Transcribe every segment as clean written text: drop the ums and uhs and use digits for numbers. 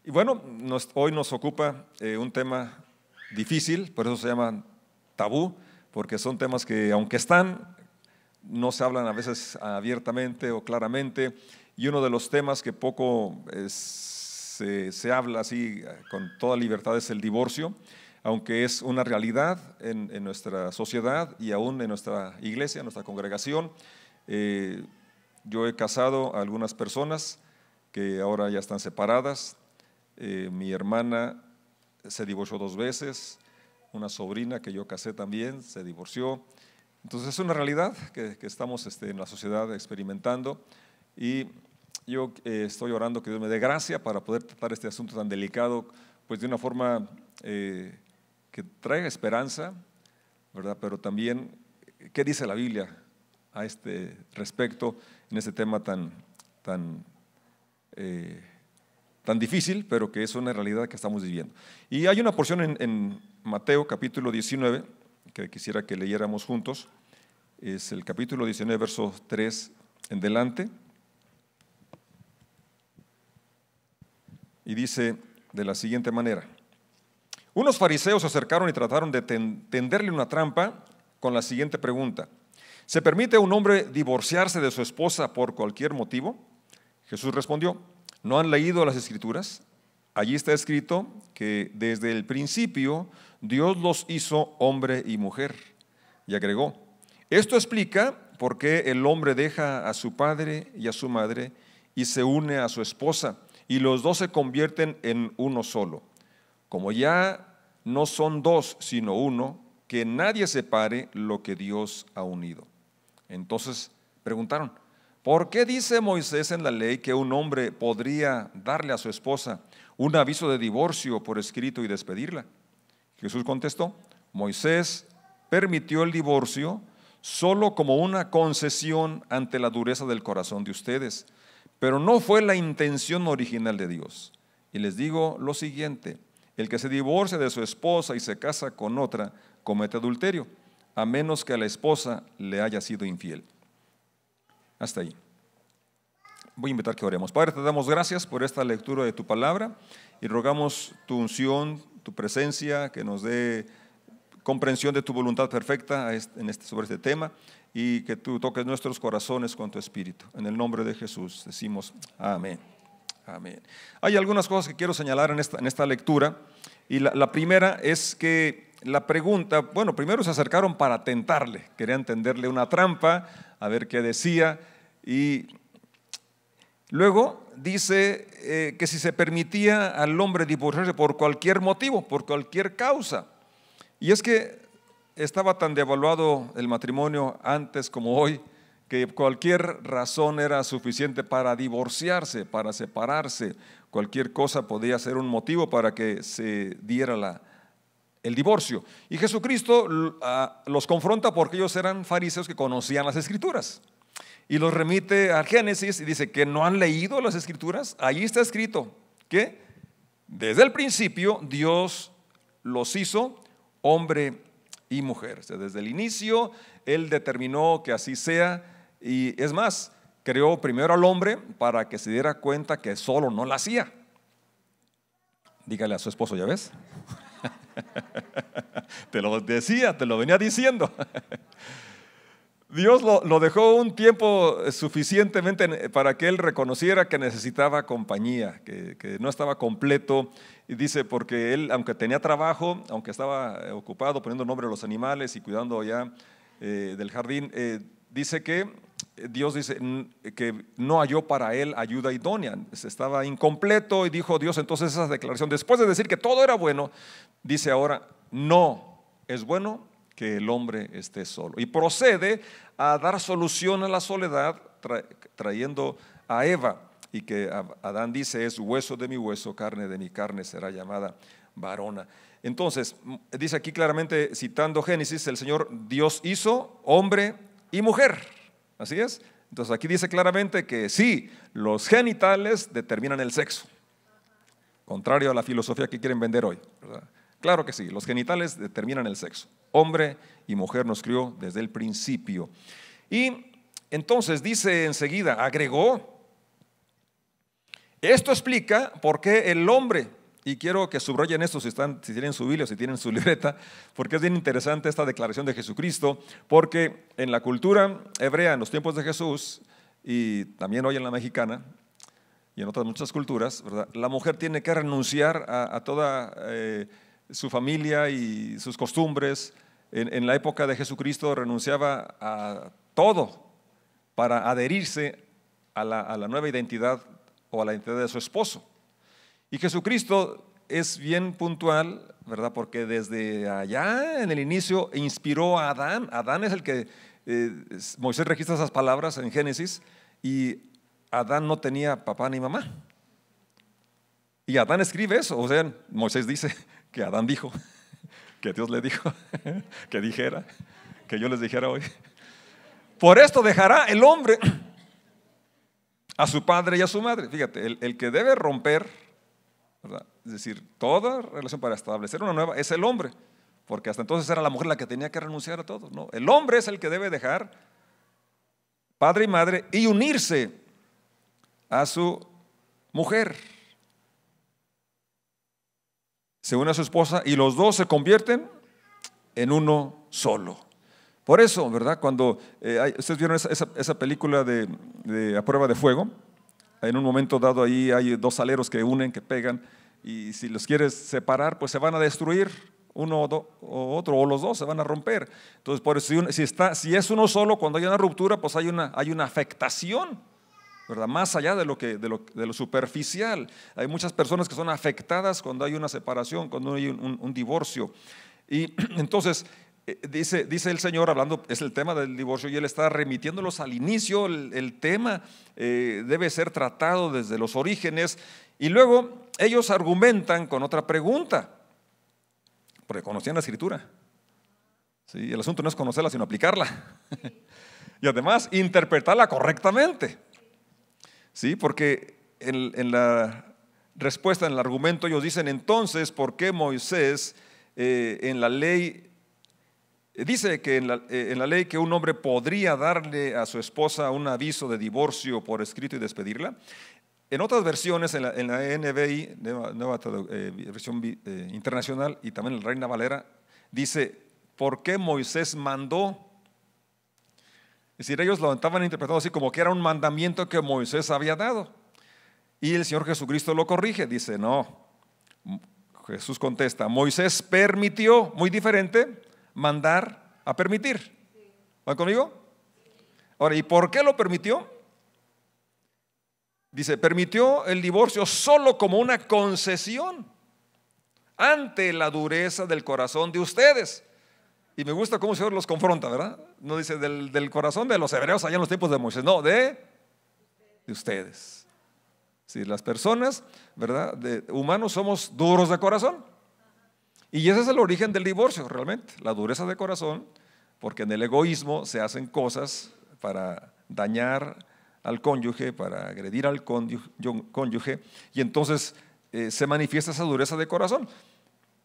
Y bueno, hoy nos ocupa un tema difícil, por eso se llama tabú, porque son temas que aunque no se hablan a veces abiertamente o claramente, y uno de los temas que poco se habla así con toda libertad es el divorcio, aunque es una realidad en nuestra sociedad y aún en nuestra iglesia, en nuestra congregación. Yo he casado a algunas personas que ahora ya están separadas. Mi hermana se divorció 2 veces, una sobrina que yo casé también se divorció. Entonces es una realidad que estamos en la sociedad experimentando, y yo estoy orando que Dios me dé gracia para poder tratar este asunto tan delicado, pues de una forma que traiga esperanza, ¿verdad? Pero también, ¿qué dice la Biblia a este respecto en este tema tan difícil, pero que es una realidad que estamos viviendo? Y hay una porción en Mateo capítulo 19 que quisiera que leyéramos juntos. Es el capítulo 19, verso 3 en delante, y dice de la siguiente manera: unos fariseos se acercaron y trataron de tenderle una trampa con la siguiente pregunta: ¿se permite a un hombre divorciarse de su esposa por cualquier motivo? Jesús respondió: ¿no han leído las Escrituras? Allí está escrito que desde el principio Dios los hizo hombre y mujer. Y agregó: esto explica por qué el hombre deja a su padre y a su madre y se une a su esposa, y los dos se convierten en uno solo. Como ya no son 2 sino 1, que nadie separe lo que Dios ha unido. Entonces preguntaron: ¿por qué dice Moisés en la ley que un hombre podría darle a su esposa un aviso de divorcio por escrito y despedirla? Jesús contestó: Moisés permitió el divorcio solo como una concesión ante la dureza del corazón de ustedes, pero no fue la intención original de Dios. Y les digo lo siguiente: el que se divorcia de su esposa y se casa con otra comete adulterio, a menos que a la esposa le haya sido infiel. Hasta ahí. Voy a invitar que oremos. Padre, te damos gracias por esta lectura de tu palabra y rogamos tu unción, tu presencia, que nos dé comprensión de tu voluntad perfecta sobre este tema, y que tú toques nuestros corazones con tu espíritu. En el nombre de Jesús decimos amén. Amén. Hay algunas cosas que quiero señalar en esta lectura, y la primera es que la pregunta, bueno, primero se acercaron para tentarle, querían tenderle una trampa, a ver qué decía, y luego dice que si se permitía al hombre divorciarse por cualquier motivo, por cualquier causa. Y es que estaba tan devaluado el matrimonio antes como hoy, que cualquier razón era suficiente para divorciarse, para separarse. Cualquier cosa podía ser un motivo para que se diera el divorcio. Y Jesucristo los confronta porque ellos eran fariseos que conocían las Escrituras. Y los remite a Génesis y dice que no han leído las Escrituras. Allí está escrito que desde el principio Dios los hizo hombre y mujer. O sea, desde el inicio Él determinó que así sea, y es más, creó primero al hombre para que se diera cuenta que solo no la hacía. Dígale a su esposo: ¿ya ves? Te lo decía, te lo venía diciendo. Dios lo dejó un tiempo suficientemente para que él reconociera que necesitaba compañía, que no estaba completo. Y dice, porque él, aunque tenía trabajo, aunque estaba ocupado poniendo nombre a los animales y cuidando ya del jardín, dice que Dios dice que no halló para él ayuda idónea, estaba incompleto, y dijo Dios entonces esa declaración, después de decir que todo era bueno, dice ahora: no es bueno que el hombre esté solo, y procede a dar solución a la soledad trayendo a Eva, y que Adán dice: es hueso de mi hueso, carne de mi carne, será llamada varona. Entonces dice aquí claramente, citando Génesis, el Señor Dios hizo hombre y mujer. Así es. Entonces aquí dice claramente que sí, los genitales determinan el sexo, contrario a la filosofía que quieren vender hoy, ¿verdad? Claro que sí, los genitales determinan el sexo. Hombre y mujer nos crió desde el principio. Y entonces dice enseguida, agregó: Esto explica por qué el hombre, y quiero que subrayen esto si tienen su Biblia o si tienen su libreta, porque es bien interesante esta declaración de Jesucristo, porque en la cultura hebrea, en los tiempos de Jesús, y también hoy en la mexicana, y en otras muchas culturas, ¿verdad?, la mujer tiene que renunciar a toda su familia y sus costumbres. En la época de Jesucristo renunciaba a todo para adherirse a la nueva identidad o a la identidad de su esposo. Y Jesucristo es bien puntual, ¿verdad?, porque desde allá en el inicio inspiró a Adán. Adán es el que Moisés registra esas palabras en Génesis, y Adán no tenía papá ni mamá. Y Adán escribe eso, o sea, Moisés dice que Adán dijo, que Dios le dijo, que dijera, que yo les dijera hoy. Por esto dejará el hombre a su padre y a su madre. Fíjate, el que debe romper, ¿verdad?, es decir, toda relación para establecer una nueva es el hombre, porque hasta entonces era la mujer la que tenía que renunciar a todo. No, el hombre es el que debe dejar padre y madre y unirse a su mujer. Se une a su esposa y los dos se convierten en uno solo. Por eso, ¿verdad?, cuando ustedes vieron esa película de A Prueba de Fuego, en un momento dado ahí hay dos aleros que unen, que pegan, y si los quieres separar, pues se van a destruir, uno o otro, o los dos se van a romper. Entonces, por eso, si es uno solo, cuando hay una ruptura, pues hay una afectación, ¿verdad?, más allá de lo superficial. Hay muchas personas que son afectadas cuando hay una separación, cuando hay un divorcio. Y entonces dice el Señor, hablando, es el tema del divorcio, y Él está remitiéndolos al inicio. El tema debe ser tratado desde los orígenes, y luego ellos argumentan con otra pregunta, porque conocían la Escritura. ¿Sí? El asunto no es conocerla, sino aplicarla. Y además interpretarla correctamente. ¿Sí? Porque en la respuesta, en el argumento, ellos dicen: entonces, ¿por qué Moisés en la ley dice que en la ley que un hombre podría darle a su esposa un aviso de divorcio por escrito y despedirla? En otras versiones, en la NBI, nueva versión internacional, y también en la Reina Valera, dice: ¿por qué Moisés mandó? Es decir, ellos lo estaban interpretando así, como que era un mandamiento que Moisés había dado. Y el Señor Jesucristo lo corrige, dice: no. Jesús contesta: Moisés permitió, muy diferente, mandar a permitir. ¿Van conmigo? Ahora, ¿y por qué lo permitió? Dice: permitió el divorcio solo como una concesión ante la dureza del corazón de ustedes. Y me gusta cómo el Señor los confronta, ¿verdad? No dice del corazón de los hebreos allá en los tiempos de Moisés, no, de ustedes. Si las personas, ¿verdad?, humanos somos duros de corazón. Y ese es el origen del divorcio, realmente, la dureza de corazón, porque en el egoísmo se hacen cosas para dañar al cónyuge, para agredir al cónyuge, y entonces se manifiesta esa dureza de corazón.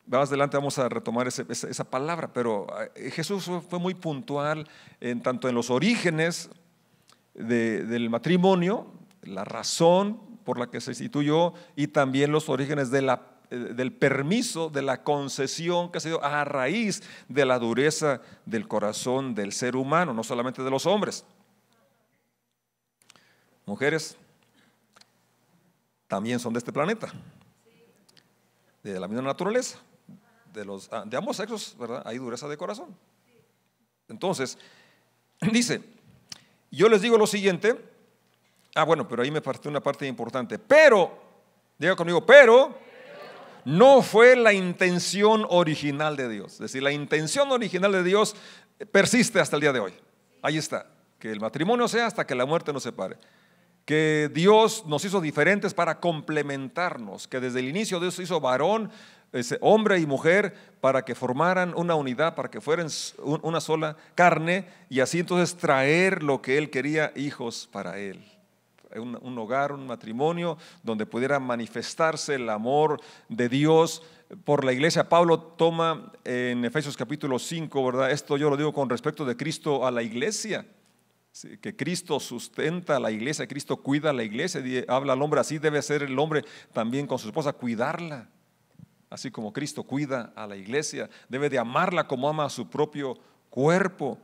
Más adelante vamos a retomar esa palabra, pero Jesús fue muy puntual tanto en los orígenes del matrimonio, la razón por la que se instituyó, y también los orígenes del permiso, de la concesión que se dio a raíz de la dureza del corazón del ser humano, no solamente de los hombres. Mujeres también son de este planeta, de la misma naturaleza. De ambos sexos, ¿verdad?, hay dureza de corazón. Entonces, dice: yo les digo lo siguiente. Bueno, pero ahí me faltó una parte importante. Pero, diga conmigo, pero no fue la intención original de Dios. Es decir, la intención original de Dios persiste hasta el día de hoy. Ahí está, que el matrimonio sea hasta que la muerte nos separe. Que Dios nos hizo diferentes para complementarnos, que desde el inicio Dios hizo varón, hombre y mujer, para que formaran una unidad, para que fueran una sola carne, y así entonces traer lo que Él quería, hijos para Él. Un hogar, un matrimonio donde pudiera manifestarse el amor de Dios por la iglesia. Pablo toma en Efesios capítulo 5, ¿verdad? Esto yo lo digo con respecto de Cristo a la iglesia. Sí, que Cristo sustenta a la iglesia, Cristo cuida a la iglesia, habla al hombre, así debe ser el hombre también con su esposa, cuidarla, así como Cristo cuida a la iglesia, debe de amarla como ama a su propio cuerpo,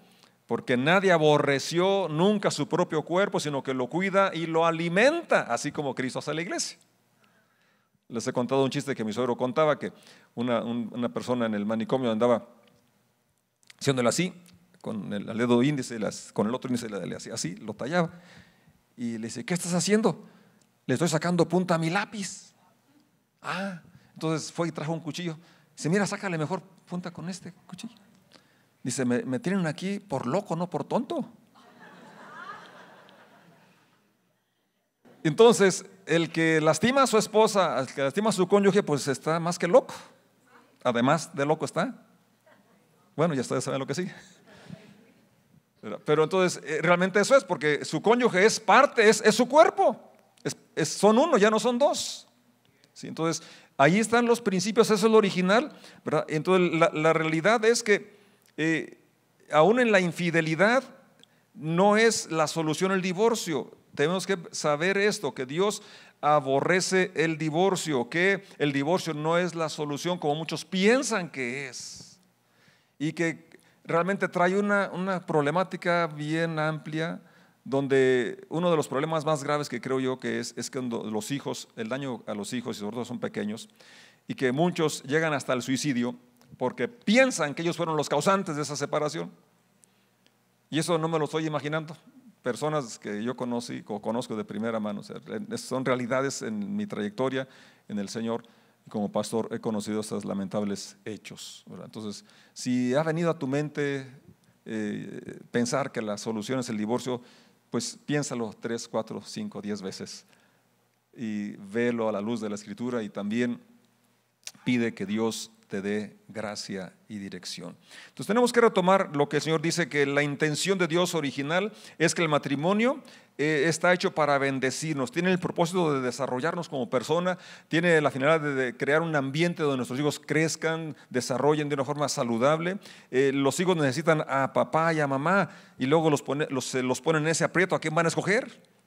porque nadie aborreció nunca su propio cuerpo, sino que lo cuida y lo alimenta, así como Cristo hace a la iglesia. Les he contado un chiste que mi suegro contaba, que una persona en el manicomio andaba haciéndole así, con el dedo índice, con el otro índice le hacía así, lo tallaba. Y le dice, ¿qué estás haciendo? Le estoy sacando punta a mi lápiz. Ah, entonces fue y trajo un cuchillo. Dice, mira, sácale mejor punta con este cuchillo. Dice, me tienen aquí por loco, no por tonto. Entonces, el que lastima a su esposa, el que lastima a su cónyuge, pues está más que loco. Además de loco está. Bueno, ya ustedes saben lo que sigue. Pero entonces, realmente eso es, porque su cónyuge es parte, es su cuerpo. Son uno, ya no son dos. ¿Sí? Entonces, ahí están los principios, eso es lo original, ¿verdad? Entonces, la realidad es que aún en la infidelidad no es la solución el divorcio. Tenemos que saber esto, que Dios aborrece el divorcio, que el divorcio no es la solución como muchos piensan que es, y que realmente trae una problemática bien amplia, donde uno de los problemas más graves que creo yo que es que los hijos, el daño a los hijos, y sobre todo son pequeños, y que muchos llegan hasta el suicidio porque piensan que ellos fueron los causantes de esa separación. Y eso no me lo estoy imaginando. Personas que yo conocí o conozco de primera mano, o sea, son realidades en mi trayectoria en el Señor. Como pastor he conocido estos lamentables hechos, ¿verdad? Entonces, si ha venido a tu mente pensar que la solución es el divorcio, pues piénsalo 3, 4, 5, 10 veces y velo a la luz de la Escritura, y también pide que Dios te dé gracia y dirección. Entonces tenemos que retomar lo que el Señor dice, que la intención de Dios original es que el matrimonio está hecho para bendecirnos, tiene el propósito de desarrollarnos como persona, tiene la finalidad de crear un ambiente donde nuestros hijos crezcan, desarrollen de una forma saludable. Los hijos necesitan a papá y a mamá, y luego los ponen en ese aprieto. ¿A quién van a escoger?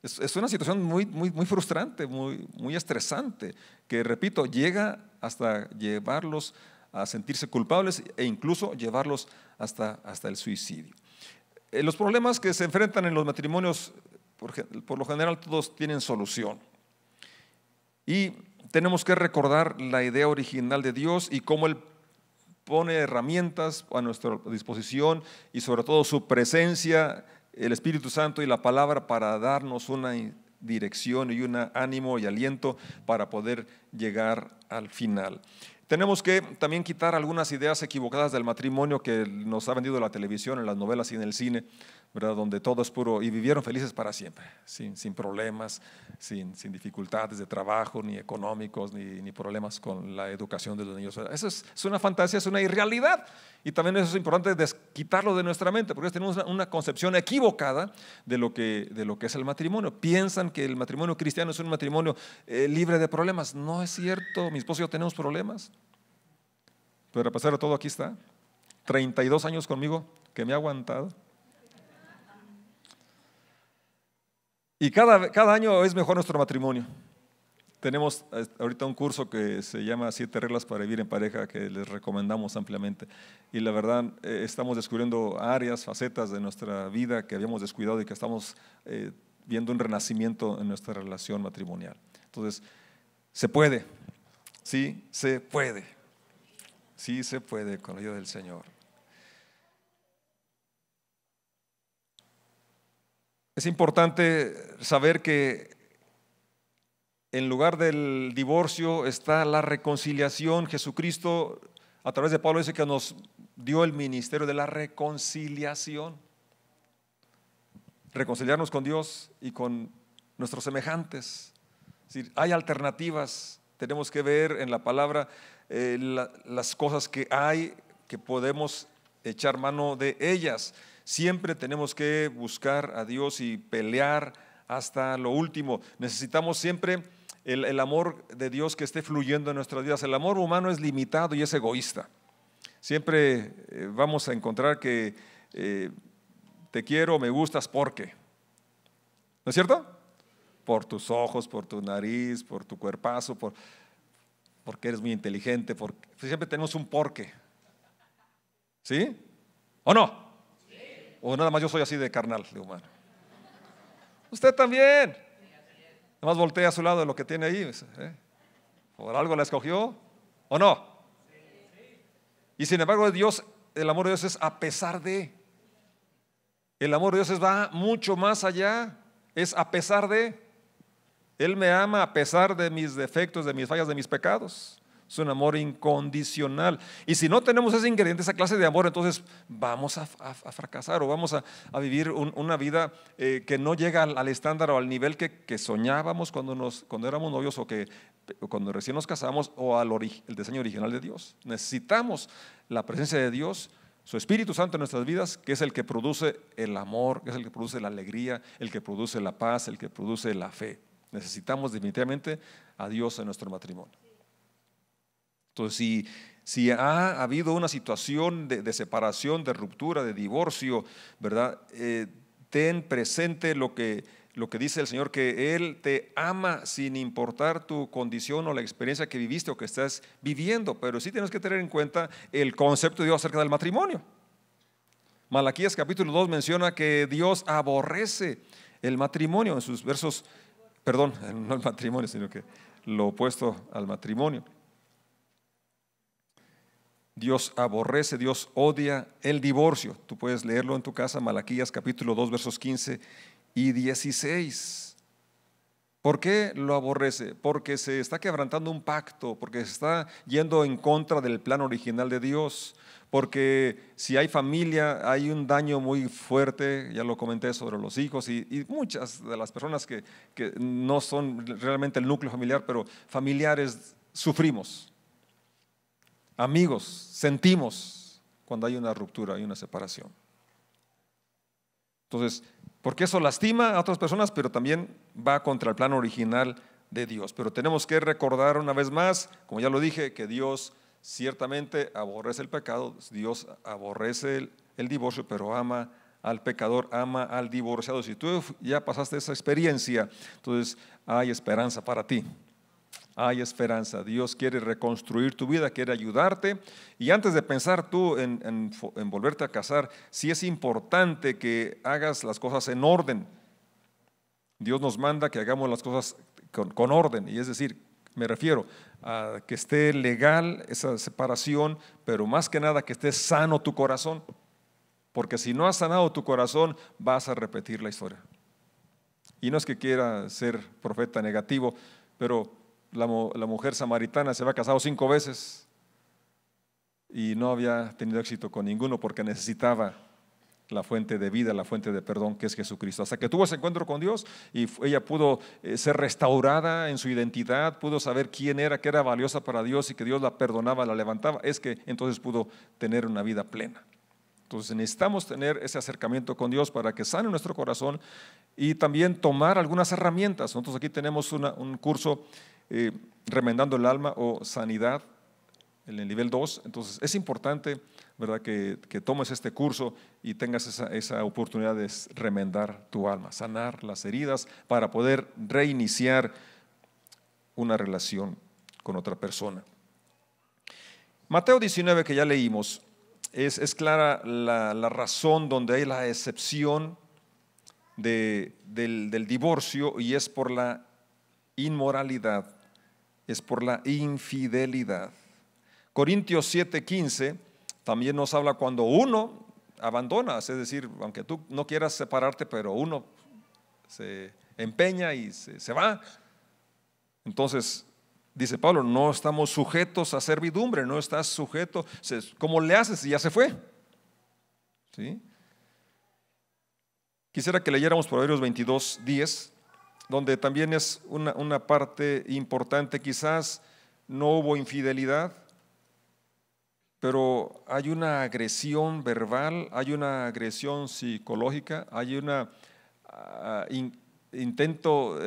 Es una situación muy frustrante, muy estresante, que, repito, llega hasta llevarlos a sentirse culpables e incluso llevarlos hasta el suicidio. Los problemas que se enfrentan en los matrimonios, por lo general, todos tienen solución. Y tenemos que recordar la idea original de Dios y cómo Él pone herramientas a nuestra disposición, y sobre todo su presencia, el Espíritu Santo y la palabra, para darnos una dirección y un ánimo y aliento para poder llegar al final. Tenemos que también quitar algunas ideas equivocadas del matrimonio que nos ha vendido la televisión, en las novelas y en el cine, ¿verdad? Donde todo es puro, y vivieron felices para siempre, sin problemas, sin dificultades de trabajo, ni económicos, ni problemas con la educación de los niños. Eso es una fantasía, es una irrealidad, y también eso es importante quitarlo de nuestra mente, porque tenemos una concepción equivocada de lo que es el matrimonio. Piensan que el matrimonio cristiano es un matrimonio libre de problemas. No es cierto. Mi esposo y yo tenemos problemas, pero a pesar de todo aquí está, 32 años conmigo, que me ha aguantado. Y cada año es mejor nuestro matrimonio. Tenemos ahorita un curso que se llama 7 reglas para vivir en pareja, que les recomendamos ampliamente. Y la verdad, estamos descubriendo áreas, facetas de nuestra vida que habíamos descuidado, y que estamos viendo un renacimiento en nuestra relación matrimonial. Entonces, se puede, sí, se puede. Sí se puede con la ayuda del Señor. Es importante saber que en lugar del divorcio está la reconciliación. Jesucristo, a través de Pablo, dice que nos dio el ministerio de la reconciliación. Reconciliarnos con Dios y con nuestros semejantes. Es decir, hay alternativas. Tenemos que ver en la palabra las cosas que hay, que podemos echar mano de ellas. Siempre tenemos que buscar a Dios y pelear hasta lo último. Necesitamos siempre el amor de Dios que esté fluyendo en nuestras vidas. El amor humano es limitado y es egoísta. Siempre vamos a encontrar que te quiero, me gustas porque, ¿no es cierto? Por tus ojos, por tu nariz, por tu cuerpazo, porque eres muy inteligente, porque siempre tenemos un porqué. ¿Sí? ¿O no? Sí. O nada más yo soy así de carnal, de humano. Usted también. Nada más voltea a su lado de lo que tiene ahí. ¿Por algo la escogió o no? Y sin embargo Dios, el amor de Dios es a pesar de. El amor de Dios va mucho más allá. Es a pesar de. Él me ama a pesar de mis defectos, de mis fallas, de mis pecados. Es un amor incondicional. Y si no tenemos ese ingrediente, esa clase de amor, entonces vamos a fracasar o vamos a vivir una vida que no llega al estándar o al nivel que soñábamos cuando éramos novios o cuando recién nos casamos o el diseño original de Dios. Necesitamos la presencia de Dios, su Espíritu Santo en nuestras vidas, que es el que produce el amor, que es el que produce la alegría, el que produce la paz, el que produce la fe. Necesitamos definitivamente a Dios en nuestro matrimonio. Entonces, si ha habido una situación de separación, de ruptura, de divorcio, ¿verdad? Ten presente lo que dice el Señor, que Él te ama sin importar tu condición o la experiencia que viviste o que estás viviendo, pero sí tienes que tener en cuenta el concepto de Dios acerca del matrimonio. Malaquías capítulo 2 menciona que Dios aborrece el matrimonio en sus versos, perdón, no el matrimonio, sino que lo opuesto al matrimonio. Dios aborrece, Dios odia el divorcio. Tú puedes leerlo en tu casa, Malaquías capítulo 2 versos 15 y 16. ¿Por qué lo aborrece? Porque se está quebrantando un pacto, porque se está yendo en contra del plan original de Dios, porque si hay familia hay un daño muy fuerte, ya lo comenté sobre los hijos y muchas de las personas que no son realmente el núcleo familiar, pero familiares sufrimos. Amigos, sentimos cuando hay una ruptura, hay una separación. Entonces, porque eso lastima a otras personas, pero también va contra el plan original de Dios. Pero tenemos que recordar una vez más, como ya lo dije, que Dios ciertamente aborrece el pecado, Dios aborrece el divorcio, pero ama al pecador, ama al divorciado. Si tú ya pasaste esa experiencia, entonces hay esperanza para ti. Hay esperanza. Dios quiere reconstruir tu vida, quiere ayudarte. Y antes de pensar tú en volverte a casar, sí es importante que hagas las cosas en orden. Dios nos manda que hagamos las cosas con orden, y es decir, me refiero a que esté legal esa separación, pero más que nada que esté sano tu corazón, porque si no has sanado tu corazón vas a repetir la historia. Y no es que quiera ser profeta negativo, pero la mujer samaritana se había casado 5 veces y no había tenido éxito con ninguno porque necesitaba la fuente de vida, la fuente de perdón, que es Jesucristo. Hasta que tuvo ese encuentro con Dios y ella pudo ser restaurada en su identidad, pudo saber quién era, que era valiosa para Dios y que Dios la perdonaba, la levantaba, es que entonces pudo tener una vida plena. Entonces necesitamos tener ese acercamiento con Dios para que sane nuestro corazón y también tomar algunas herramientas. Nosotros aquí tenemos un curso remendando el alma o sanidad en el nivel 2, entonces es importante, ¿verdad?, que tomes este curso y tengas esa oportunidad de remendar tu alma, sanar las heridas para poder reiniciar una relación con otra persona. Mateo 19, que ya leímos, es clara la razón donde hay la excepción del divorcio, y es por la inmoralidad, es por la infidelidad. Corintios 7:15 también nos habla cuando uno abandona, es decir, aunque tú no quieras separarte, pero uno se empeña y se va. Entonces dice Pablo, no estamos sujetos a servidumbre, no estás sujeto. ¿Cómo le haces si ya se fue? ¿Sí? Quisiera que leyéramos Proverbios 22:10, donde también es una parte importante. Quizás no hubo infidelidad, pero hay una agresión verbal, hay una agresión psicológica, hay un intento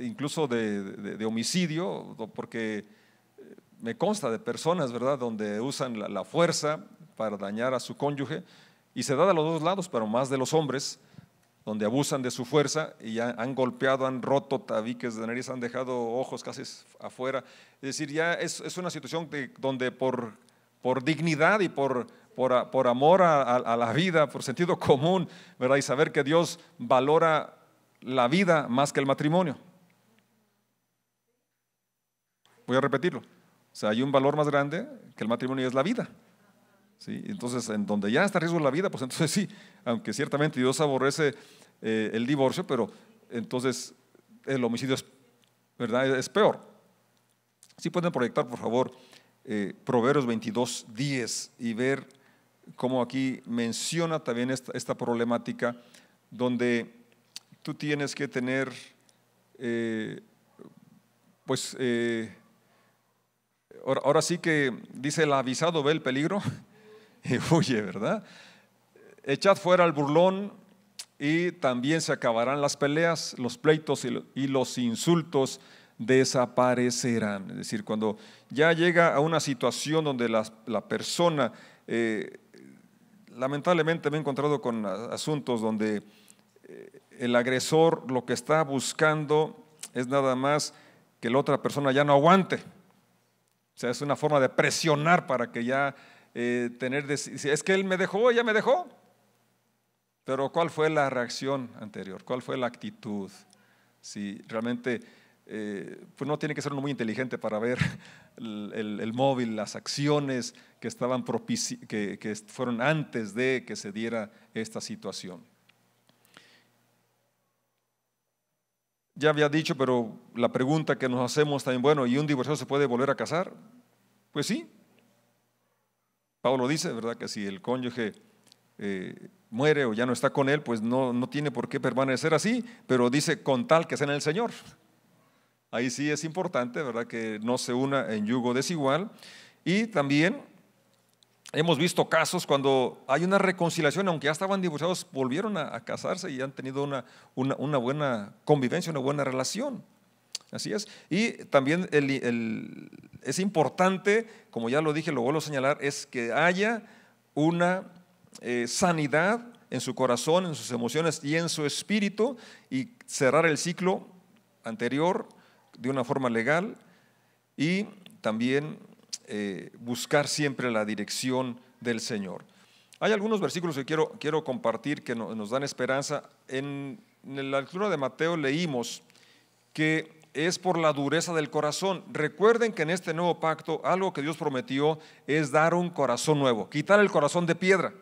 incluso de homicidio, porque me consta de personas, ¿verdad?, donde usan la fuerza para dañar a su cónyuge, Y se da de los dos lados, pero más de los hombres, donde abusan de su fuerza y ya han golpeado, han roto tabiques de nariz, han dejado ojos casi afuera. Es decir, ya es una situación donde por dignidad y por amor a la vida, por sentido común, ¿verdad? Y saber que Dios valora la vida más que el matrimonio. Voy a repetirlo. O sea, hay un valor más grande que el matrimonio y es la vida. ¿Sí? Entonces, en donde ya está en riesgo la vida, pues entonces sí, aunque ciertamente Dios aborrece el divorcio, pero entonces el homicidio ¿verdad? Es peor. Sí pueden proyectar, por favor, Proverbios 22:10 y ver cómo aquí menciona también esta problemática donde tú tienes que tener, ahora sí que dice: el avisado ve el peligro y huye, ¿verdad? Echad fuera al burlón y también se acabarán las peleas, los pleitos y los insultos desaparecerán. Es decir, cuando ya llega a una situación donde la persona, lamentablemente me he encontrado con asuntos donde el agresor lo que está buscando es nada más que la otra persona ya no aguante. O sea, es una forma de presionar para que ya es que él me dejó, ella me dejó. Pero ¿cuál fue la reacción anterior? ¿Cuál fue la actitud? Si realmente, pues no tiene que ser uno muy inteligente para ver el móvil, las acciones que estaban que fueron antes de que se diera esta situación. Ya había dicho, pero la pregunta que nos hacemos también, bueno, ¿y un divorciado se puede volver a casar? Pues sí. Pablo dice, ¿verdad?, que si el cónyuge muere o ya no está con él, pues no tiene por qué permanecer así, pero dice con tal que sea en el Señor. Ahí sí es importante, ¿verdad?, que no se una en yugo desigual. Y también hemos visto casos cuando hay una reconciliación, aunque ya estaban divorciados, volvieron a casarse y han tenido una buena convivencia, una buena relación. Así es. Y también es importante, como ya lo dije, lo vuelvo a señalar, es que haya una sanidad en su corazón, en sus emociones y en su espíritu, y cerrar el ciclo anterior de una forma legal, y también buscar siempre la dirección del Señor. Hay algunos versículos que quiero compartir que nos dan esperanza. En la lectura de Mateo leímos que es por la dureza del corazón. Recuerden que en este nuevo pacto algo que Dios prometió es dar un corazón nuevo, quitar el corazón de piedra,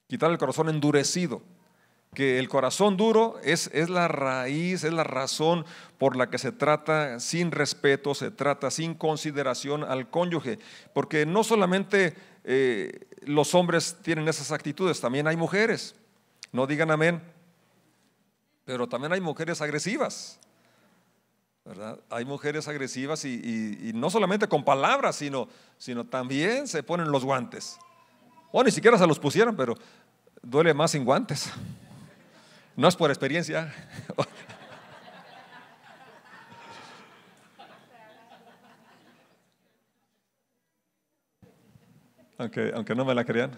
quitar el corazón endurecido. Que el corazón duro es la raíz, es la razón por la que se trata sin respeto, se trata sin consideración al cónyuge, porque no solamente los hombres tienen esas actitudes, también hay mujeres. No digan amén, pero también hay mujeres agresivas, ¿verdad? Hay mujeres agresivas y no solamente con palabras, sino también se ponen los guantes. O ni siquiera se los pusieron, pero duele más sin guantes. No es por experiencia. aunque no me la crean.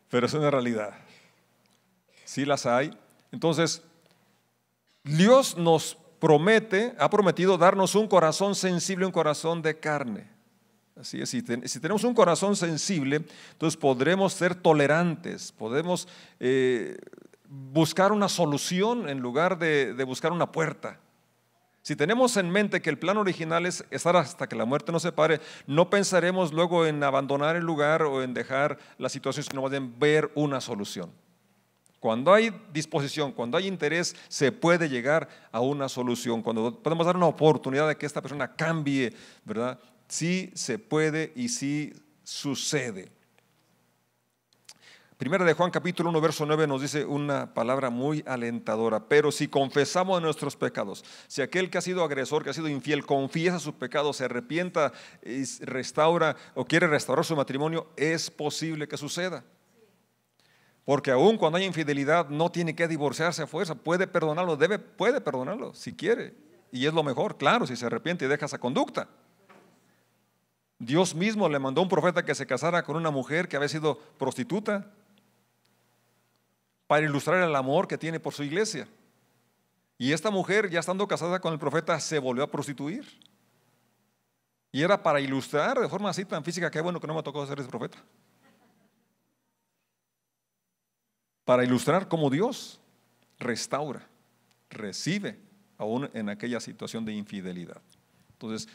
Pero es una realidad. Sí las hay. Entonces, Dios nos ha prometido darnos un corazón sensible, un corazón de carne. Así es, si tenemos un corazón sensible, entonces podremos ser tolerantes, podemos buscar una solución en lugar de buscar una puerta. Si tenemos en mente que el plan original es estar hasta que la muerte nos separe, no pensaremos luego en abandonar el lugar o en dejar la situación, sino más bien ver una solución. Cuando hay disposición, cuando hay interés, se puede llegar a una solución. Cuando podemos dar una oportunidad de que esta persona cambie, ¿verdad? Sí se puede y sí sucede. Primera de Juan capítulo 1 verso 9 nos dice una palabra muy alentadora: pero si confesamos nuestros pecados, si aquel que ha sido agresor, que ha sido infiel, confiesa sus pecados, se arrepienta y restaura o quiere restaurar su matrimonio, es posible que suceda. Porque aún cuando hay infidelidad no tiene que divorciarse a fuerza, puede perdonarlo, puede perdonarlo si quiere, y es lo mejor, claro, si se arrepiente y deja esa conducta. Dios mismo le mandó a un profeta que se casara con una mujer que había sido prostituta para ilustrar el amor que tiene por su iglesia. Y esta mujer, ya estando casada con el profeta, se volvió a prostituir. Y era para ilustrar de forma así tan física, que bueno que no me tocó ser ese profeta. Para ilustrar cómo Dios restaura, recibe, aún en aquella situación de infidelidad. Entonces,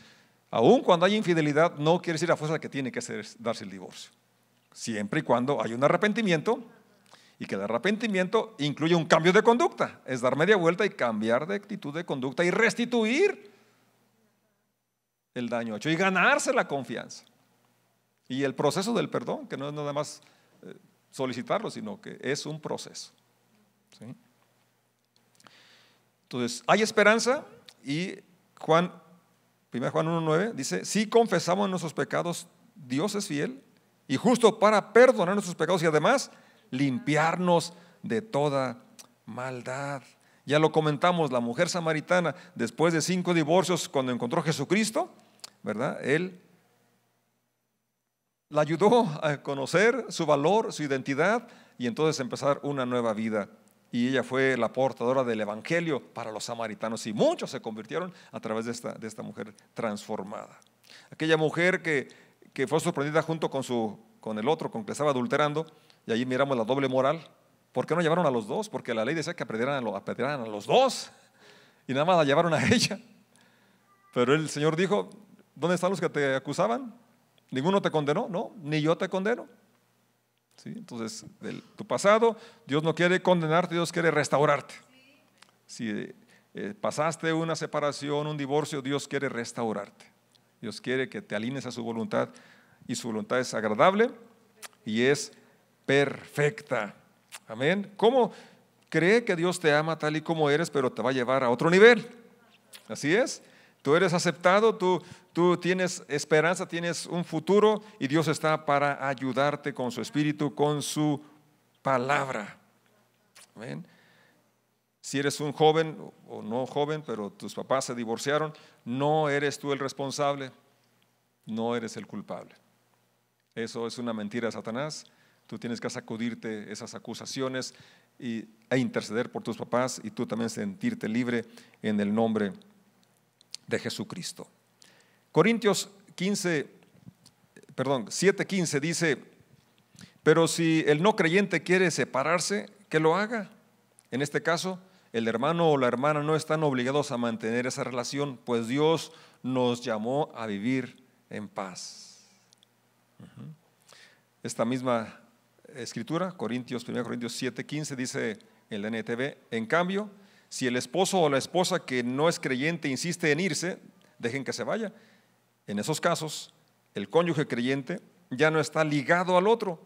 aún cuando hay infidelidad, no quiere decir a fuerza que tiene que darse el divorcio. Siempre y cuando hay un arrepentimiento, y que el arrepentimiento incluye un cambio de conducta, es dar media vuelta y cambiar de actitud de conducta y restituir el daño hecho y ganarse la confianza. Y el proceso del perdón, que no es nada más solicitarlo, sino que es un proceso. ¿Sí? Entonces, hay esperanza, y 1 Juan 1:9 dice: si confesamos nuestros pecados, Dios es fiel y justo para perdonar nuestros pecados y además limpiarnos de toda maldad. Ya lo comentamos, la mujer samaritana, después de 5 divorcios, cuando encontró a Jesucristo, ¿verdad? Él la ayudó a conocer su valor, su identidad, y entonces empezar una nueva vida. Y ella fue la portadora del evangelio para los samaritanos, y muchos se convirtieron a través de esta mujer transformada. Aquella mujer que fue sorprendida junto con el otro, con que estaba adulterando, y allí miramos la doble moral. ¿Por qué no llevaron a los dos? Porque la ley decía que apedrearan a los dos, y nada más la llevaron a ella. Pero el Señor dijo: ¿dónde están los que te acusaban? ¿Ninguno te condenó? No, ni yo te condeno. ¿Sí? Entonces, tu pasado, Dios no quiere condenarte, Dios quiere restaurarte. Si pasaste una separación, un divorcio, Dios quiere restaurarte. Dios quiere que te alinees a su voluntad, y su voluntad es agradable y es perfecta. Amén. ¿Cómo cree que Dios te ama tal y como eres, pero te va a llevar a otro nivel? Así es. Tú eres aceptado, tú tienes esperanza, tienes un futuro, y Dios está para ayudarte con su espíritu, con su palabra. Amén. Si eres un joven o no joven, pero tus papás se divorciaron, no eres tú el responsable, no eres el culpable. Eso es una mentira de Satanás. Tú tienes que sacudirte esas acusaciones e interceder por tus papás, y tú también sentirte libre en el nombre de Jesucristo. Corintios 7:15 dice: pero si el no creyente quiere separarse, que lo haga. En este caso, el hermano o la hermana no están obligados a mantener esa relación, pues Dios nos llamó a vivir en paz. Esta misma escritura, 1 Corintios 7:15, dice en la NTV: en cambio, si el esposo o la esposa que no es creyente insiste en irse, dejen que se vaya. En esos casos, el cónyuge creyente ya no está ligado al otro,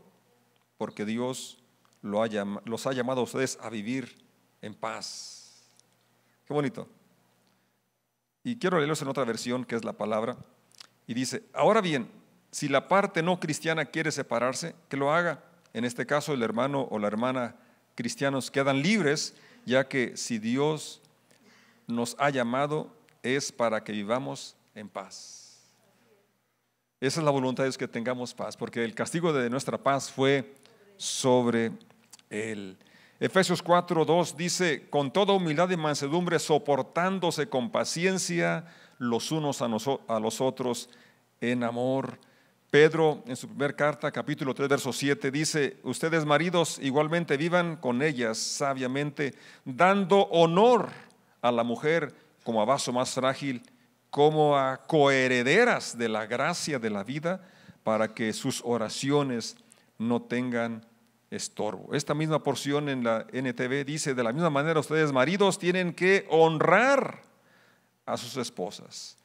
porque Dios los ha llamado a ustedes a vivir en paz. Qué bonito. Y quiero leerlos en otra versión, que es la palabra, y dice: ahora bien, si la parte no cristiana quiere separarse, que lo haga. En este caso, el hermano o la hermana cristianos quedan libres, ya que si Dios nos ha llamado es para que vivamos en paz. Esa es la voluntad de Dios, que tengamos paz, porque el castigo de nuestra paz fue sobre Él. Efesios 4:2 dice: con toda humildad y mansedumbre, soportándose con paciencia los unos a los otros en amor. Pedro, en su primera carta, capítulo 3, verso 7, dice: ustedes, maridos, igualmente vivan con ellas sabiamente, dando honor a la mujer como a vaso más frágil, como a coherederas de la gracia de la vida, para que sus oraciones no tengan estorbo. Esta misma porción en la NTV dice: de la misma manera, ustedes, maridos, tienen que honrar a sus esposas.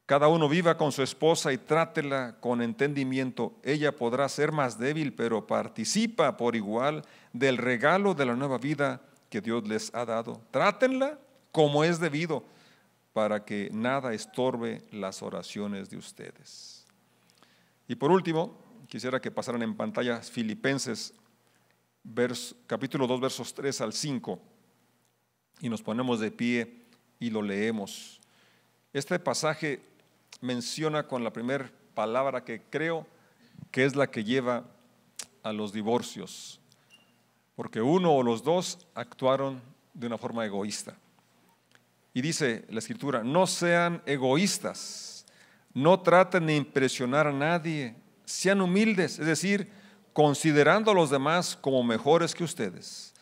Cada uno viva con su esposa y trátela con entendimiento. Ella podrá ser más débil, pero participa por igual del regalo de la nueva vida que Dios les ha dado. Trátenla como es debido, para que nada estorbe las oraciones de ustedes. Y por último, quisiera que pasaran en pantalla Filipenses capítulo 2, versos 3 al 5, y nos ponemos de pie y lo leemos. Este pasaje menciona con la primera palabra que creo que es la que lleva a los divorcios, porque uno o los dos actuaron de una forma egoísta. Y dice la Escritura, no sean egoístas, no traten de impresionar a nadie, sean humildes, es decir, considerando a los demás como mejores que ustedes.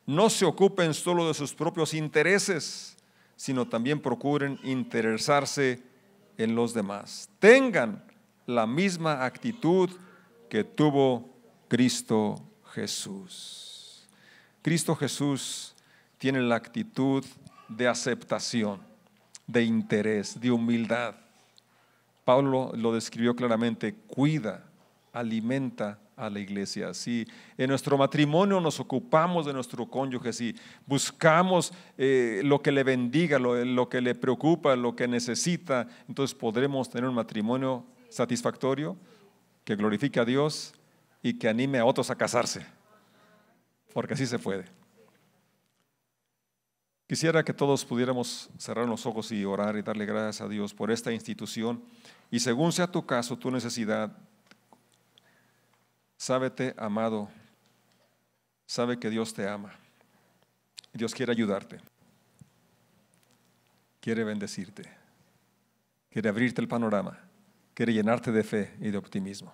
No se ocupen solo de sus propios intereses, sino también procuren interesarse en los demás. Tengan la misma actitud que tuvo Cristo Jesús. Cristo Jesús tiene la actitud de aceptación, de interés, de humildad. Pablo lo describió claramente: cuida, alimenta a la iglesia. Si en nuestro matrimonio nos ocupamos de nuestro cónyuge, si buscamos lo que le bendiga, lo que le preocupa, lo que necesita, entonces podremos tener un matrimonio satisfactorio, que glorifique a Dios y que anime a otros a casarse, porque así se puede. Quisiera que todos pudiéramos cerrar los ojos y orar y darle gracias a Dios por esta institución. Y según sea tu caso, tu necesidad, sábete amado, sabe que Dios te ama. Dios quiere ayudarte, quiere bendecirte, quiere abrirte el panorama, quiere llenarte de fe y de optimismo.